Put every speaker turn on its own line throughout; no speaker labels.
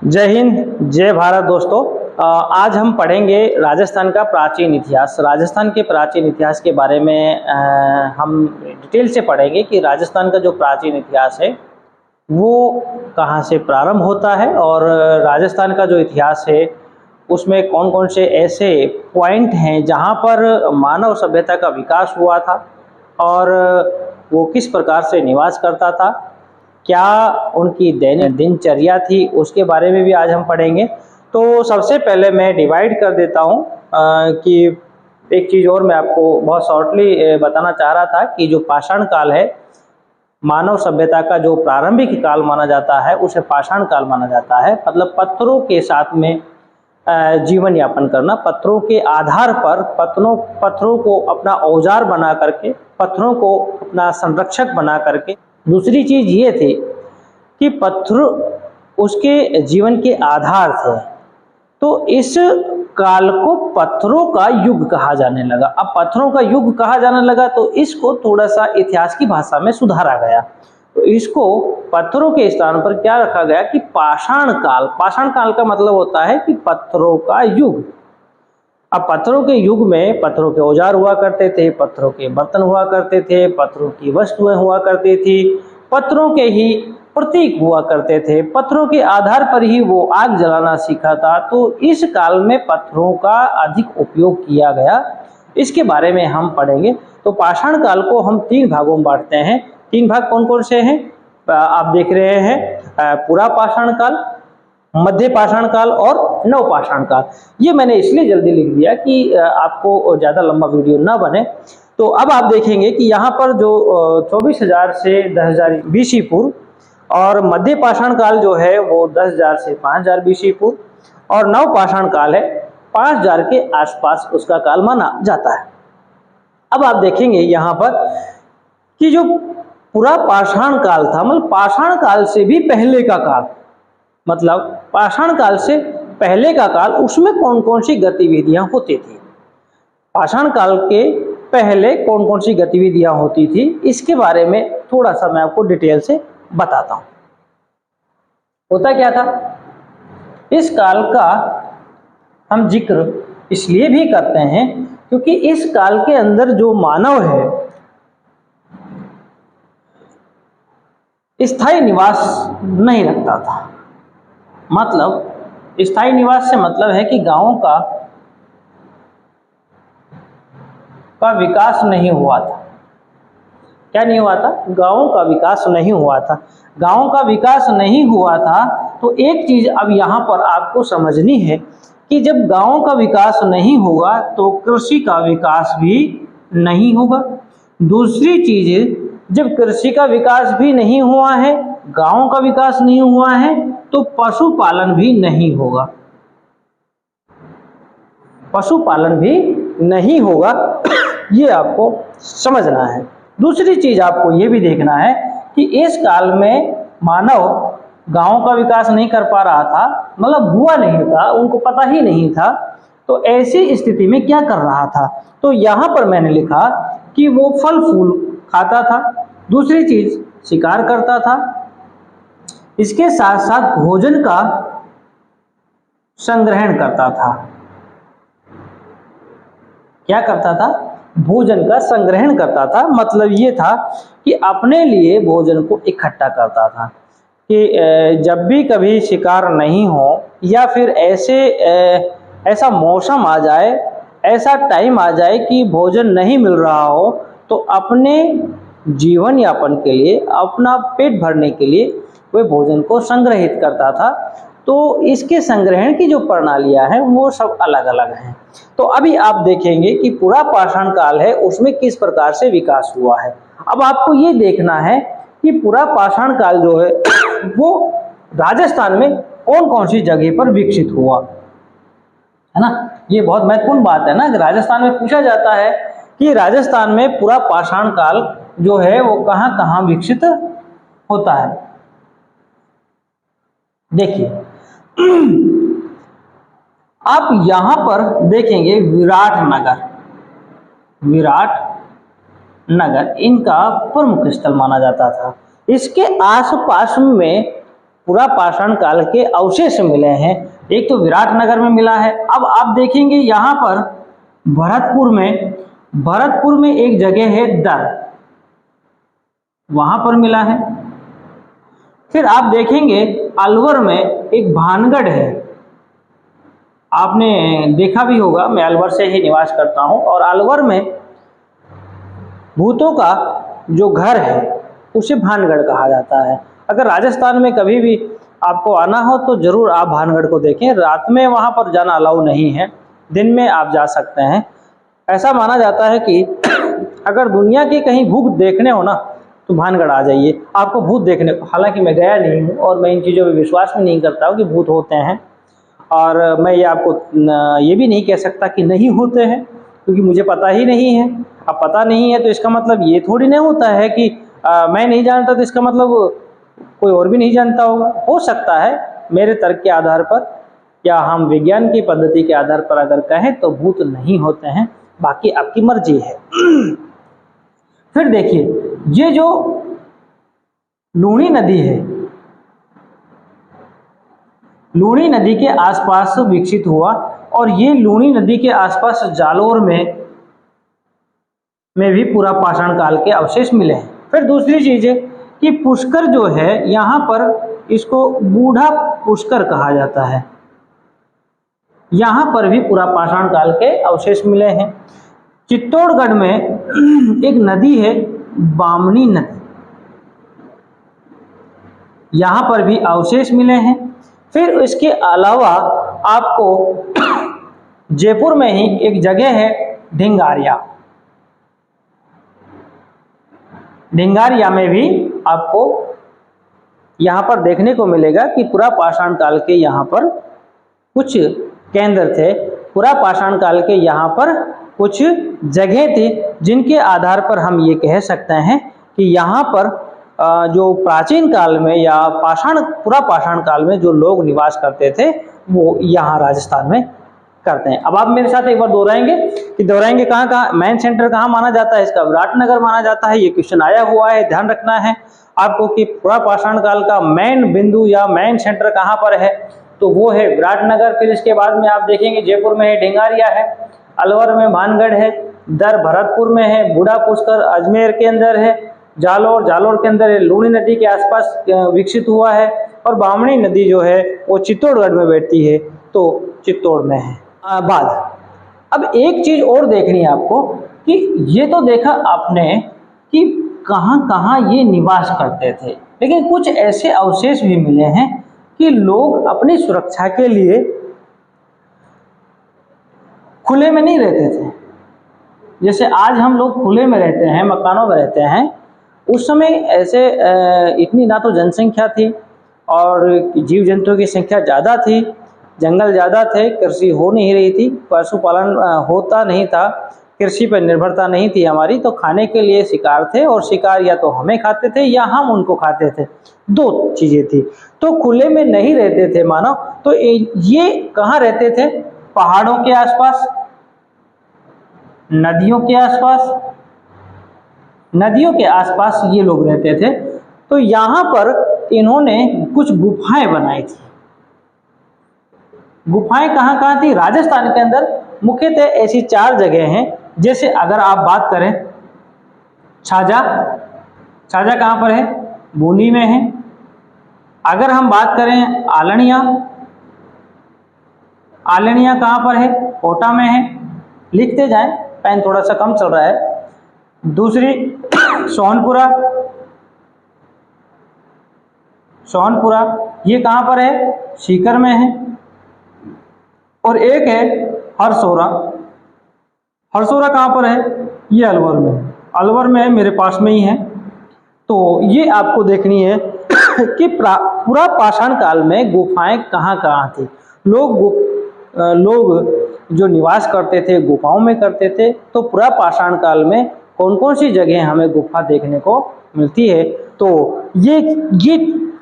जय हिंद, जय भारत दोस्तों। आज हम पढ़ेंगे राजस्थान का प्राचीन इतिहास। राजस्थान के प्राचीन इतिहास के बारे में हम डिटेल से पढ़ेंगे कि राजस्थान का जो प्राचीन इतिहास है वो कहाँ से प्रारंभ होता है और राजस्थान का जो इतिहास है उसमें कौन कौन से ऐसे पॉइंट हैं जहाँ पर मानव सभ्यता का विकास हुआ था और वो किस प्रकार से निवास करता था, क्या उनकी दैनिक दिनचर्या थी, उसके बारे में भी आज हम पढ़ेंगे। तो सबसे पहले मैं डिवाइड कर देता हूँ कि एक चीज़ और मैं आपको बहुत शॉर्टली बताना चाह रहा था कि जो पाषाण काल है, मानव सभ्यता का जो प्रारंभिक काल माना जाता है उसे पाषाण काल माना जाता है। मतलब पत्थरों के साथ में जीवन यापन करना, पत्थरों के आधार पर पत्थरों को अपना औजार बना करके, पत्थरों को अपना संरक्षक बना करके। दूसरी चीज ये थी कि पत्थर उसके जीवन के आधार थे, तो इस काल को पत्थरों का युग कहा जाने लगा। अब पत्थरों का युग कहा जाने लगा तो इसको थोड़ा सा इतिहास की भाषा में सुधारा गया, तो इसको पत्थरों के स्थान पर क्या रखा गया कि पाषाण काल। पाषाण काल का मतलब होता है कि पत्थरों का युग। अब पत्थरों के युग में पत्थरों के औजार हुआ करते थे, पत्थरों के बर्तन हुआ करते थे, पत्थरों की वस्तुएं हुआ करती थी, पत्थरों के ही प्रतीक हुआ करते थे, पत्थरों के आधार पर ही वो आग जलाना सीखा था। तो इस काल में पत्थरों का अधिक उपयोग किया गया, इसके बारे में हम पढ़ेंगे। तो पाषाण काल को हम 3 भागों में बांटते हैं। 3 भाग कौन कौन से हैं आप देख रहे हैं, पूरा पाषाण काल, मध्य पाषाण काल और नव पाषाण काल। ये मैंने इसलिए जल्दी लिख दिया कि आपको ज़्यादा लंबा वीडियो ना बने। तो अब आप देखेंगे कि यहाँ पर जो 24,000 से 10,000 बीसी पूर्व और मध्य पाषाण काल जो है वो 10,000 से 5,000 बीसी पूर्व और नव पाषाण काल है 5,000 के आसपास उसका काल माना जाता है। अब आप देखेंगे यहाँ पर कि जो पूरा पाषाण काल था, मतलब पाषाण काल से भी पहले का काल, मतलब पाषाण काल से पहले का काल, उसमें कौन कौन सी गतिविधियां होती थी, पाषाण काल के पहले कौन कौन सी गतिविधियां होती थी, इसके बारे में थोड़ा सा मैं आपको डिटेल से बताता हूं। होता क्या था, इस काल का हम जिक्र इसलिए भी करते हैं क्योंकि इस काल के अंदर जो मानव है स्थायी निवास नहीं रखता था। मतलब स्थायी निवास से मतलब है कि गांवों का विकास नहीं हुआ था। क्या नहीं हुआ था? गांवों का विकास नहीं हुआ था। गांवों का विकास नहीं हुआ था तो एक चीज अब यहाँ पर आपको समझनी है कि जब गांवों का विकास नहीं होगा तो कृषि का विकास भी नहीं होगा। दूसरी चीज, जब कृषि का विकास भी नहीं हुआ है, गांवों का विकास नहीं हुआ है, तो पशुपालन भी नहीं होगा। पशुपालन भी नहीं होगा, ये आपको समझना है। दूसरी चीज आपको ये भी देखना है कि इस काल में मानव गांवों का विकास नहीं कर पा रहा था, मतलब हुआ नहीं था, उनको पता ही नहीं था, तो ऐसी स्थिति में क्या कर रहा था। तो यहाँ पर मैंने लिखा कि वो फल फूल खाता था, दूसरी चीज शिकार करता था, इसके साथ साथ भोजन का संग्रहण करता था। क्या करता था? भोजन का संग्रहण करता था। मतलब ये था कि अपने लिए भोजन को इकट्ठा करता था कि जब भी कभी शिकार नहीं हो या फिर ऐसा मौसम आ जाए, ऐसा टाइम आ जाए कि भोजन नहीं मिल रहा हो, तो अपने जीवन यापन के लिए, अपना पेट भरने के लिए वह भोजन को संग्रहित करता था। तो इसके संग्रहण की जो प्रणालियां हैं वो सब अलग अलग हैं। तो अभी आप देखेंगे कि पूरा पाषाण काल है उसमें किस प्रकार से विकास हुआ है। अब आपको ये देखना है कि पूरा पाषाण काल जो है वो राजस्थान में कौन कौन सी जगह पर विकसित हुआ, है ना। ये बहुत महत्वपूर्ण बात है ना, कि राजस्थान में पूछा जाता है कि राजस्थान में पूरा पाषाण काल जो है वो कहां कहां विकसित होता है। देखिए आप यहां पर देखेंगे विराट नगर इनका प्रमुख स्थल माना जाता था। इसके आसपास में पुरा पाषाण काल के अवशेष मिले हैं। एक तो विराटनगर में मिला है। अब आप देखेंगे यहाँ पर भरतपुर में एक जगह है दर, वहां पर मिला है। फिर आप देखेंगे अलवर में एक भानगढ़ है, आपने देखा भी होगा, मैं अलवर से ही निवास करता हूं, और अलवर में भूतों का जो घर है उसे भानगढ़ कहा जाता है। अगर राजस्थान में कभी भी आपको आना हो तो जरूर आप भानगढ़ को देखें। रात में वहां पर जाना अलाउ नहीं है, दिन में आप जा सकते हैं। ऐसा माना जाता है कि अगर दुनिया की कहीं भूत देखने हो ना तो भानगढ़ आ जाइए, आपको भूत देखने को। हालांकि मैं गया नहीं हूँ और मैं इन चीज़ों में विश्वास भी नहीं करता हूँ कि भूत होते हैं, और मैं ये आपको ये भी नहीं कह सकता कि नहीं होते हैं, क्योंकि मुझे पता ही नहीं है। अब पता नहीं है तो इसका मतलब ये थोड़ी नहीं होता है कि मैं नहीं जानता तो इसका मतलब कोई और भी नहीं जानता होगा। हो सकता है मेरे तर्क के आधार पर या हम विज्ञान की पद्धति के आधार पर अगर कहें तो भूत नहीं होते हैं, बाकी आपकी मर्जी है। फिर देखिए, ये जो लूणी नदी है, लूणी नदी के आसपास विकसित हुआ, और ये लूणी नदी के आसपास जालोर में भी पूरा पाषाण काल के अवशेष मिले हैं। फिर दूसरी चीज है कि पुष्कर जो है यहाँ पर, इसको बूढ़ा पुष्कर कहा जाता है, यहाँ पर भी पूरा पाषाण काल के अवशेष मिले हैं। चित्तौड़गढ़ में एक नदी है बामनी नदी, यहाँ पर भी अवशेष मिले हैं। फिर इसके अलावा आपको जयपुर में ही एक जगह है ढिंगारिया, ढिंगारिया में भी आपको यहाँ पर देखने को मिलेगा कि पूरा पाषाण काल के यहाँ पर कुछ केंद्र थे, पूरा पाषाण काल के यहाँ पर कुछ जगह थी जिनके आधार पर हम ये कह सकते हैं कि यहाँ पर जो प्राचीन काल में या पूरा पाषाण काल में जो लोग निवास करते थे वो यहाँ राजस्थान में करते हैं। अब आप मेरे साथ एक बार दोहराएंगे कहाँ कहाँ मेन सेंटर कहाँ माना जाता है, इसका विराटनगर माना जाता है। ये क्वेश्चन आया हुआ है, ध्यान रखना है आपको कि पूरा पाषाण काल का मेन बिंदु या मेन सेंटर कहाँ पर है, तो वो है विराटनगर। फिर इसके बाद में आप देखेंगे जयपुर में है ढिंगारिया है, अलवर में भानगढ़ है, दर भरतपुर में है, बूढ़ा पुष्कर अजमेर के अंदर है, जालोर के अंदर है, लूणी नदी के आसपास विकसित हुआ है, और बामनी नदी जो है वो चित्तौड़गढ़ में बैठती है, तो चित्तौड़ में है। अब एक चीज और देखनी है आपको कि ये तो देखा आपने कि कहाँ कहाँ ये निवास करते थे, लेकिन कुछ ऐसे अवशेष भी मिले हैं कि लोग अपनी सुरक्षा के लिए खुले में नहीं रहते थे। जैसे आज हम लोग खुले में रहते हैं, मकानों में रहते हैं, उस समय ऐसे इतनी ना तो जनसंख्या थी और जीव जंतुओं की संख्या ज़्यादा थी, जंगल ज़्यादा थे, कृषि हो नहीं रही थी, पशुपालन होता नहीं था, कृषि पर निर्भरता नहीं थी हमारी, तो खाने के लिए शिकार थे, और शिकार या तो हमें खाते थे या हम उनको खाते थे, दो चीज़ें थी। तो खुले में नहीं रहते थे मानव। तो ये कहाँ रहते थे? पहाड़ों के आसपास, नदियों के आसपास ये लोग रहते थे। तो यहाँ पर इन्होंने कुछ गुफाएं बनाई थी। गुफाएं कहाँ कहाँ थी? राजस्थान के अंदर मुख्यतः ऐसी 4 जगह हैं। जैसे अगर आप बात करें छाजा कहाँ पर है? बूंदी में है। अगर हम बात करें आलनिया कहाँ पर है? कोटा में है। लिखते जाएं, पेन थोड़ा सा कम चल रहा है। दूसरी सोनपुरा ये कहाँ पर है? सीकर में है। और एक है हरसोरा कहाँ पर है? ये अलवर में है, मेरे पास में ही है। तो ये आपको देखनी है कि पूरा पाषाण काल में गुफाएं कहाँ कहाँ थी। लोग जो निवास करते थे गुफाओं में करते थे। तो पूरा पाषाण काल में कौन कौन सी जगह हमें गुफा देखने को मिलती है, तो ये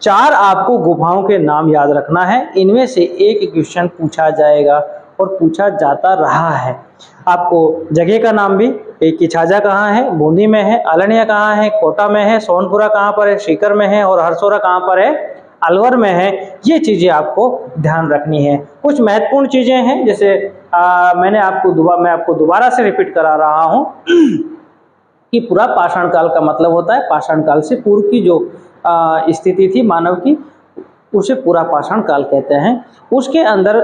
4 आपको गुफाओं के नाम याद रखना है। इनमें से एक क्वेश्चन पूछा जाएगा और पूछा जाता रहा है। आपको जगह का नाम भी, एक की छाजा कहाँ है? बूंदी में है। आलनिया कहाँ है? कोटा में है। सोनपुरा कहाँ पर है? सीकर में है। और हरसोरा कहाँ पर है? अलवर में है। ये चीज़ें आपको ध्यान रखनी है। कुछ महत्वपूर्ण चीज़ें हैं, जैसे मैं आपको दोबारा से रिपीट करा रहा हूँ कि पूरा पाषाण काल का मतलब होता है पाषाण काल से पूर्व की जो स्थिति थी मानव की, उसे पूरा पाषाण काल कहते हैं। उसके अंदर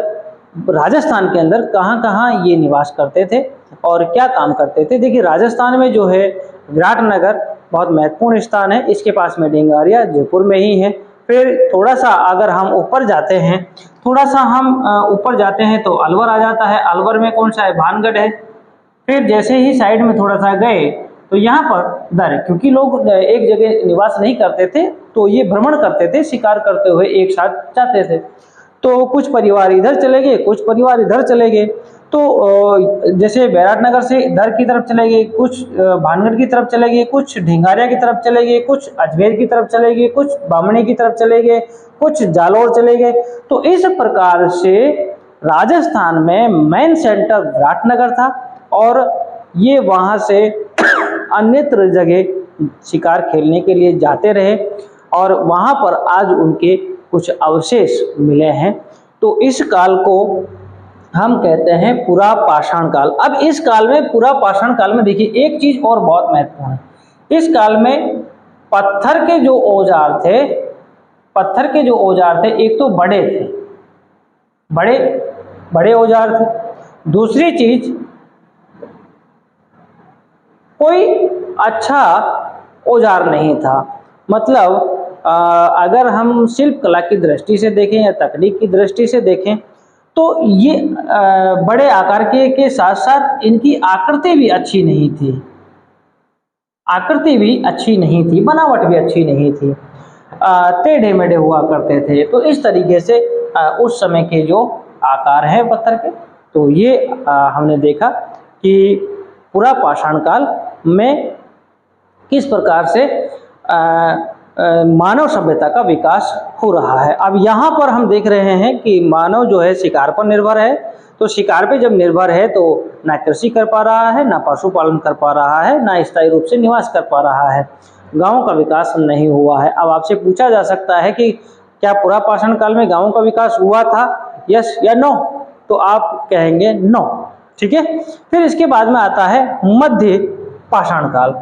राजस्थान के अंदर कहाँ कहाँ ये निवास करते थे और क्या काम करते थे। देखिए, राजस्थान में जो है विराटनगर बहुत महत्वपूर्ण स्थान है, इसके पास में ढिंगारिया जयपुर में ही है। फिर थोड़ा सा अगर हम ऊपर जाते हैं, ऊपर जाते हैं तो अलवर आ जाता है। अलवर में कौन सा है? भानगढ़ है। फिर जैसे ही साइड में थोड़ा सा गए तो यहाँ पर दर, क्योंकि लोग एक जगह निवास नहीं करते थे तो ये भ्रमण करते थे, शिकार करते हुए एक साथ जाते थे। तो कुछ परिवार इधर चले गए, कुछ परिवार इधर चले गए। तो जैसे बैराटनगर से दर की तरफ चले गए, कुछ भानगढ़ की तरफ चले गए, कुछ ढिंगारिया की तरफ चले गए, कुछ अजमेर की तरफ चले गए, कुछ बामणी की तरफ चले गए, कुछ जालौर चले गए। तो इस प्रकार से राजस्थान में मेन सेंटर विराटनगर था और ये वहाँ से अन्यत्र जगह शिकार खेलने के लिए जाते रहे और वहाँ पर आज उनके कुछ अवशेष मिले हैं। तो इस काल को हम कहते हैं पुरा पाषाण काल। अब इस काल में, पुरा पाषाण काल में देखिए एक चीज और बहुत महत्वपूर्ण है। इस काल में पत्थर के जो औजार थे, एक तो बड़े थे, बड़े औजार थे। दूसरी चीज, कोई अच्छा औजार नहीं था। मतलब अगर हम शिल्प कला की दृष्टि से देखें या तकनीक की दृष्टि से देखें तो ये बड़े आकार के साथ साथ इनकी आकृति भी अच्छी नहीं थी, बनावट भी अच्छी नहीं थी, टेढ़े मेढ़े हुआ करते थे। तो इस तरीके से उस समय के जो आकार हैं पत्थर के, तो ये हमने देखा कि पूरा पाषाण काल में किस प्रकार से मानव सभ्यता का विकास हो रहा है। अब यहाँ पर हम देख रहे हैं कि मानव जो है शिकार पर निर्भर है। तो शिकार पे जब निर्भर है तो ना कृषि कर पा रहा है, ना पशुपालन कर पा रहा है, ना स्थायी रूप से निवास कर पा रहा है। गाँव का विकास नहीं हुआ है। अब आपसे पूछा जा सकता है कि क्या पूरा पाषाण काल में गाँव का विकास हुआ था, यस या नो? तो आप कहेंगे नो। ठीक है। फिर इसके बाद में आता है मध्य पाषाण काल।